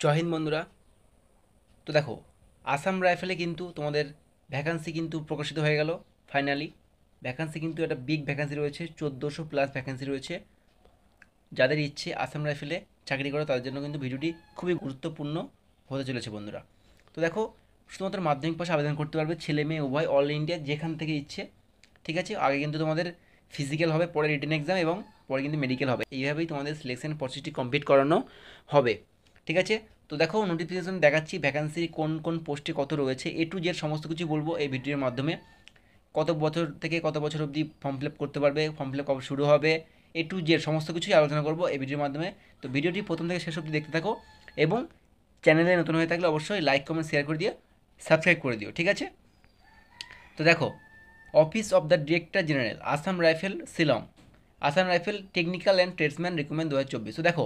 জয় হিন্দ বন্ধুরা। তো দেখো, আসাম রাইফেলে কিন্তু তোমাদের ভ্যাকান্সি কিন্তু প্রকাশিত হয়ে গেল ফাইনালি। ভ্যাকান্সি কিন্তু একটা বিগ ভ্যাকান্সি রয়েছে, 1400+ ভ্যাকান্সি রয়েছে। যাদের ইচ্ছে আসাম রাইফেলে চাকরি করা তাদের জন্য কিন্তু ভিডিওটি খুবই গুরুত্বপূর্ণ হতে চলেছে বন্ধুরা। তো দেখো, শুধুমাত্র মাধ্যমিক পাশে আবেদন করতে পারবে ছেলে মেয়ে উভয়, অল ইন্ডিয়া যেখান থেকে ইচ্ছে। ঠিক আছে, আগে কিন্তু তোমাদের ফিজিক্যাল হবে, পরে রিটেন এক্সাম এবং পরে কিন্তু মেডিকেল হবে। এইভাবেই তোমাদের সিলেকশন প্রসেসটি কমপ্লিট করানো হবে। ঠিক আছে, তো দেখো নোটিফিকেশন দেখাচ্ছি ভ্যাকান্সি কোন কোন পোস্টে কত রয়েছে, এ টু জেড সমস্ত কিছু বলবো এই ভিডিওর মাধ্যমে। কত বছর থেকে কত বছর অবধি ফর্ম ফিল আপ করতে পারবে, ফর্ম ফিল আপ কবে শুরু হবে, এ টু জেড সমস্ত কিছুই আলোচনা করবো এই ভিডিওর মাধ্যমে। তো ভিডিওটি প্রথম থেকে শেষ অবধি দেখতে থাকো এবং চ্যানেলে নতুন হয়ে থাকলে অবশ্যই লাইক কমেন্ট শেয়ার করে দিয়ে সাবস্ক্রাইব করে দিও। ঠিক আছে, তো দেখো, office of the director general Assam rifle Shillong, Assam rifle technical and tradesman recruitment 2024। তো দেখো,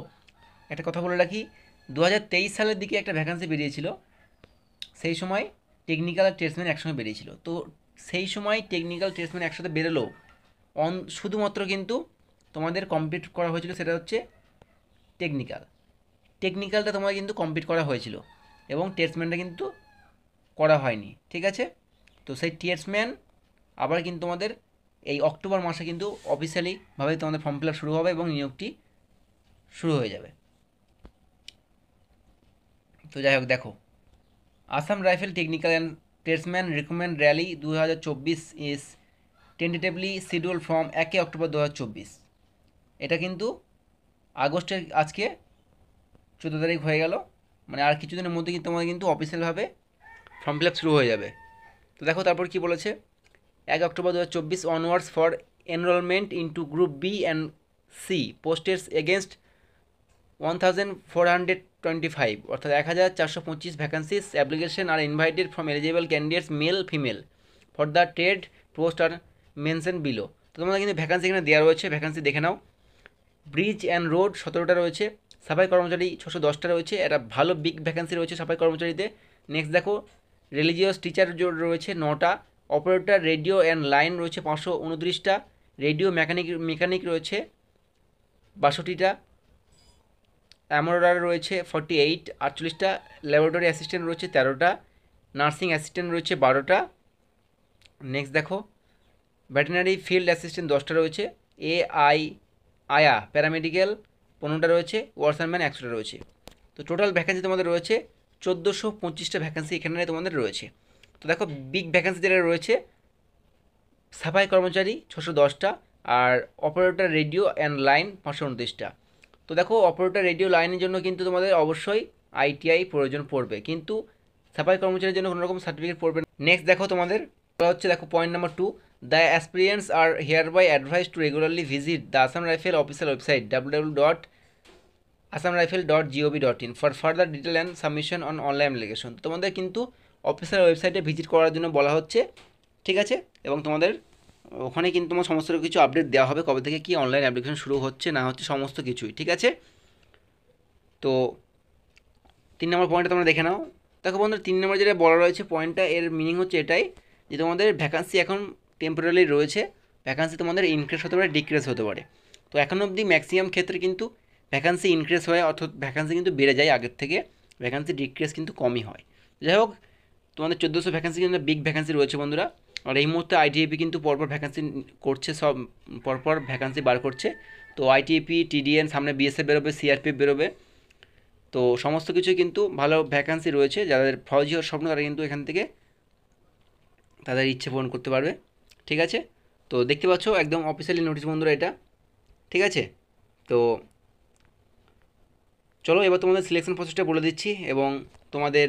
একটা কথা বলে রাখি, 2023 সালের দিকে একটা ভ্যাকান্সি বেরিয়েছিল। সেই সময় টেকনিক্যাল আর ট্রেডসম্যান একসঙ্গে বেরিয়েছিল। তো সেই সময় টেকনিক্যাল ট্রেডসম্যান একসাথে বেরোলেও শুধুমাত্র কিন্তু তোমাদের কমপ্লিট করা হয়েছিল সেটা হচ্ছে টেকনিক্যাল। টেকনিক্যালটা তোমার কিন্তু কমপ্লিট করা হয়েছিল এবং ট্রেডসম্যানটা কিন্তু করা হয়নি। ঠিক আছে, তো সেই ট্রেডসম্যান আবার কিন্তু তোমাদের এই অক্টোবর মাসে কিন্তু অফিসিয়ালিভাবে তোমাদের ফর্ম ফিল আপ শুরু হবে এবং নিয়োগটি শুরু হয়ে যাবে। তো যাই হোক, দেখো, Assam rifle technical and tradesman recruitment rally 2024 is tentatively schedule from 1 October 2024। এটা কিন্তু আগস্টের আজকে 14 তারিখ হয়ে গেল, মানে আর কিছুদিনের মধ্যে কিন্তু তোমাদের কিন্তু অফিসিয়ালভাবে ফর্ম ফিল আপ শুরু হয়ে যাবে। তো দেখো তারপর কি বলেছে, 1 October 2024 onwards for enrolment into group B and C posts against 1425, অর্থাৎ 1425 vacancies application are invited from eligible candidates male female for the trade post are mention below. তো তোমাদের কিন্তু ভ্যাকান্সি এখানে দেওয়া রয়েছে, ভ্যাকান্সি দেখে নাও। ব্রিজ অ্যান্ড রোড 17টা রয়েছে, সাফাই কর্মচারী 610টা রয়েছে, একটা ভালো বিগ ভ্যাকান্সি রয়েছে সাফাই কর্মচারীতে। নেক্সট দেখো, রিলিজিয়াস টিচার রয়েছে 9টা, অপারেটর রেডিও অ্যান্ড লাইন রয়েছে 529টা, রেডিও মেকানিক রয়েছে 62টা, অ্যামোরার রয়েছে 48 ল্যাবরেটরি অ্যাসিস্ট্যান্ট রয়েছে 13টা, নার্সিং অ্যাসিস্ট্যান্ট রয়েছে 12টা। নেক্সট দেখো, ভেটেরিনারি ফিল্ড অ্যাসিস্ট্যান্ট 10টা রয়েছে, আয়া প্যারামেডিক্যাল 15টা রয়েছে, ওয়ার্সারম্যান 100টা রয়েছে। তো টোটাল ভ্যাকেন্সি তোমাদের রয়েছে 1425টা ভ্যাকেন্সি এখানে তোমাদের রয়েছে। তো দেখো, বিগ ভ্যাকেন্সি যেটা রয়েছে সাফাই কর্মচারী 610টা আর অপারেটর রেডিও অ্যান্ড লাইন 529টা। তো দেখো, অপারেটর রেডিও লাইনের জন্য কিন্তু তোমাদের অবশ্যই আইটিআই প্রয়োজন পড়বে, কিন্তু সাফাই কর্মচারীর জন্য কোনো রকম সার্টিফিকেট পড়বে না। নেক্সট দেখো, তোমাদের বলা হচ্ছে, দেখো point number 2, the aspirants are hereby advised to regularly visit the Assam rifle official website www.assamrifle.gov.in for further detail and submission on online application. তোমাদের কিন্তু অফিসিয়াল ওয়েবসাইটে ভিজিট করার জন্য বলা হচ্ছে। ঠিক আছে, এবং তোমাদের ওখানে কিন্তু তোমার সমস্ত কিছু আপডেট দেওয়া হবে, কবে থেকে কি অনলাইন অ্যাপ্লিকেশন শুরু হচ্ছে না হচ্ছে সমস্ত কিছুই। ঠিক আছে, তো 3 নম্বর পয়েন্টটা তোমরা দেখে নাও। দেখো বন্ধুরা, 3 নম্বর যেটা বলা রয়েছে পয়েন্টটা, এর মিনিং হচ্ছে এটাই যে তোমাদের ভ্যাকান্সি এখন টেম্পোরারি রয়েছে, ভ্যাকান্সি তোমাদের ইনক্রিজ হতে পারে, ডিক্রিজ হতে পারে। তো এখন অবধি ম্যাক্সিমাম ক্ষেত্রে কিন্তু ভ্যাকান্সি ইনক্রিজ হয়, অর্থাৎ ভ্যাকান্সি কিন্তু বেড়ে যায় আগের থেকে, ভ্যাকান্সি ডিক্রিজ কিন্তু কমই হয়। যাই হোক, তোমাদের 1400 ভ্যাকান্সি কিন্তু বিগ ভ্যাকান্সি রয়েছে বন্ধুরা। আর এই মুহূর্তে আইটিএপি কিন্তু পরপর ভ্যাকান্সি করছে, সব পরপর ভ্যাকান্সি বার করছে। তো আইটিএপি, টিডিএন, সামনে বিএসএফ বেরোবে, সিআরপিএফ বেরোবে। তো সমস্ত কিছুই কিন্তু ভালো ভ্যাকান্সি রয়েছে, যাদের ফৌজি হওয়ার স্বপ্ন তারা কিন্তু এখান থেকে তাদের ইচ্ছে পূরণ করতে পারবে। ঠিক আছে, তো দেখতে পাচ্ছ একদম অফিসিয়ালি নোটিশ বন্ধুরা এটা। ঠিক আছে, তো চলো এবার তোমাদের সিলেকশন প্রসেসটা বলে দিচ্ছি এবং তোমাদের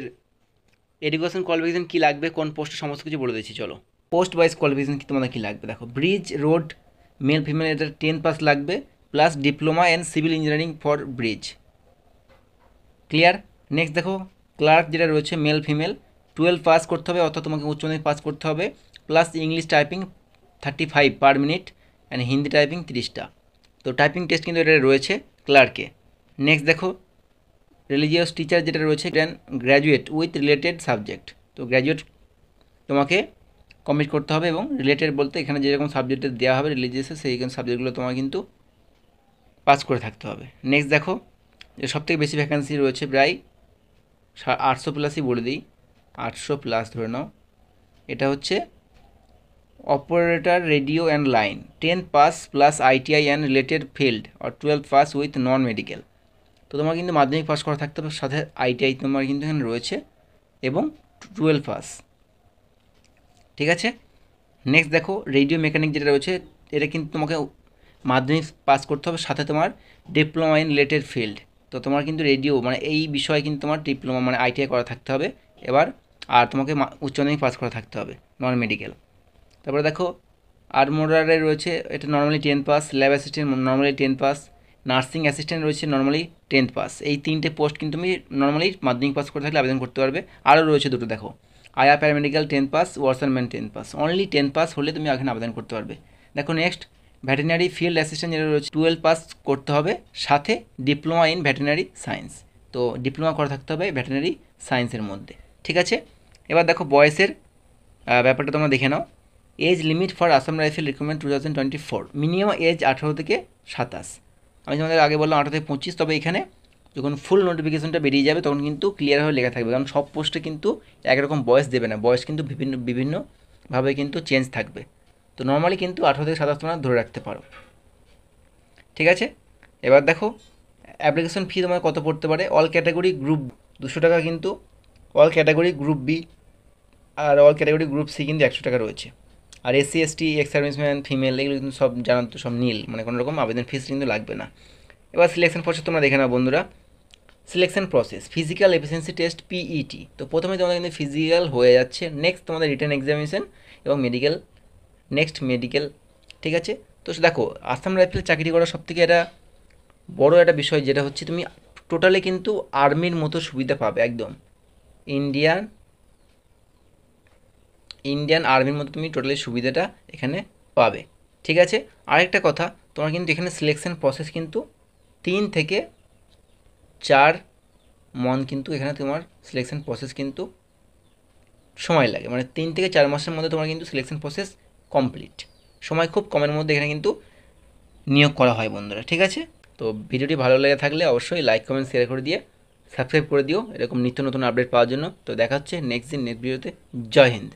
এডুকেশন কোয়ালিফিকেশন কী লাগবে, কোন পোস্টে সমস্ত কিছু বলে দিচ্ছি। চলো, পোস্ট ওয়াইজ কোয়ালিফিকেশন কি তোমাদের কী লাগবে দেখো, ব্রিজ রোড মেল ফিমেল এটা 10 পাস লাগবে, plus diploma in civil engineering for bridge. Clear. Next দেখো, ক্লার্ক যেটা রয়েছে মেল ফিমেল 12 পাস করতে হবে, অর্থাৎ তোমাকে উচ্চ মাধ্যমিক পাস করতে হবে, plus English typing 35 per minute and Hindi typing 30টা। তো টাইপিং টেস্ট কিন্তু এটা রয়েছে ক্লার্কে। নেক্সট দেখো, রিলিজিয়াস টিচার যেটা রয়েছে গ্র্যাজুয়েট উইথ রিলেটেড সাবজেক্ট। তো গ্র্যাজুয়েট তোমাকে কমপ্লিট করতে হবে এবং রিলেটেড বলতে এখানে যেরকম সাবজেক্টে দেওয়া হবে রিলিজিয়াসে সেই সাবজেক্টগুলো তোমার কিন্তু পাস করে থাকতে হবে। নেক্সট দেখো, যে সবথেকে বেশি ভ্যাকান্সি রয়েছে প্রায় 800 প্লাসই বলে দিই, 800 প্লাস ধরে নাও। এটা হচ্ছে operator radio and line, 10 pass plus ITI and related field আর 12 পাস উইথ নন মেডিকেল। তো তোমার কিন্তু মাধ্যমিক পাস করা থাকতে হবে, সাথে আইটিআই তোমার কিন্তু এখানে রয়েছে, এবং 12 পাস। ঠিক আছে, নেক্সট দেখো রেডিও মেকানিক যেটা রয়েছে, এটা কিন্তু তোমাকে মাধ্যমিক পাস করতে হবে, সাথে তোমার ডিপ্লোমা ইন রিলেটেড ফিল্ড। তো তোমার কিন্তু রেডিও মানে এই বিষয়ে কিন্তু তোমার ডিপ্লোমা মানে আইটিআই করা থাকতে হবে এবার, আর তোমাকে উচ্চ মাধ্যমিক পাস করা থাকতে হবে, নন মেডিকেল। তারপরে দেখো আর্মোরারে রয়েছে, এটা normally 10 pass, lab assistant normally 10 pass, nursing assistant রয়েছে নর্মালি 10 পাস। এই 3টে পোস্ট কিন্তু তুমি নর্মালি মাধ্যমিক পাস করে থাকলে আবেদন করতে পারবে। আরও রয়েছে দুটো দেখো, আয়া paramedical 10 pass, washerman 10 pass. Only 10 pass হলে তুমি এখানে আবেদন করতে পারবে। দেখো নেক্সট ভেটেরিনারি ফিল্ড অ্যাসিস্ট্যান্ট যেটা রয়েছে 12 পাস করতে হবে, সাথে ডিপ্লোমা ইন ভেটেরিনারি সায়েন্স। তো ডিপ্লোমা করা থাকতে হবে ভেটেরিনারি সায়েন্সের মধ্যে। ঠিক আছে, এবার দেখো বয়সের ব্যাপারটা তোমরা দেখে নাও। Age limit for Assam rifle recruitment 2024, minimum age 18 থেকে 27। আমি তোমাদের আগে বললাম 18 থেকে 25, তবে এখানে যখন ফুল নোটিফিকেশনটা বেরিয়ে যাবে তখন কিন্তু ক্লিয়ারভাবে লেখা থাকবে, কারণ সব পোস্টে কিন্তু একরকম বয়স দেবে না, বয়স কিন্তু বিভিন্নভাবে কিন্তু চেঞ্জ থাকবে। তো নর্মালি কিন্তু 18 থেকে 27 তোমরা ধরে রাখতে পারো। ঠিক আছে, এবার দেখো অ্যাপ্লিকেশন ফি তোমার কত পড়তে পারে। অল ক্যাটাগরি গ্রুপ 200 টাকা, কিন্তু অল ক্যাটাগরি গ্রুপ বি আর অল ক্যাটাগরি গ্রুপ সি কিন্তু 100 টাকা রয়েছে। আর SC ST ex serviceman female এগুলো কিন্তু সব জানান তো, সব নীল, মানে কোনো রকম আবেদন ফিস কিন্তু লাগবে না। এবার সিলেকশন প্রসেস তোমরা দেখে নাও বন্ধুরা। Selection process, physical efficiency test PET. তো প্রথমে তোমাদের কিন্তু ফিজিক্যাল হয়ে যাচ্ছে, নেক্সট তোমাদের রিটেন এক্সামিনেশন এবং মেডিকেল, নেক্সট মেডিকেল। ঠিক আছে, তো দেখো আসাম রাইফেল চাকরি করা সবথেকে একটা বড় একটা বিষয় যেটা হচ্ছে তুমি টোটালি কিন্তু আর্মির মতো সুবিধা পাবে, একদম ইন্ডিয়ান আর্মির মতো তুমি টোটালি সুবিধাটা এখানে পাবে। ঠিক আছে, আরেকটা কথা, তোমার কিন্তু এখানে সিলেকশন প্রসেস কিন্তু 3 থেকে 4 মান্থ কিন্তু এখানে তোমার সিলেকশন প্রসেস কিন্তু সময় লাগে, মানে 3 থেকে 4 মাসের মধ্যে তোমার কিন্তু সিলেকশন প্রসেস কমপ্লিট, সময় খুব কমের মধ্যে এখানে কিন্তু নিয়োগ করা হয় বন্ধুরা। ঠিক আছে, তো ভিডিওটি ভালো লেগে থাকলে অবশ্যই লাইক কমেন্ট শেয়ার করে দিয়ে সাবস্ক্রাইব করে দিও এরকম নিত্য নতুন আপডেট পাওয়ার জন্য। তো দেখা হচ্ছে নেক্সট দিন নেক্সট ভিডিওতে। জয় হিন্দ।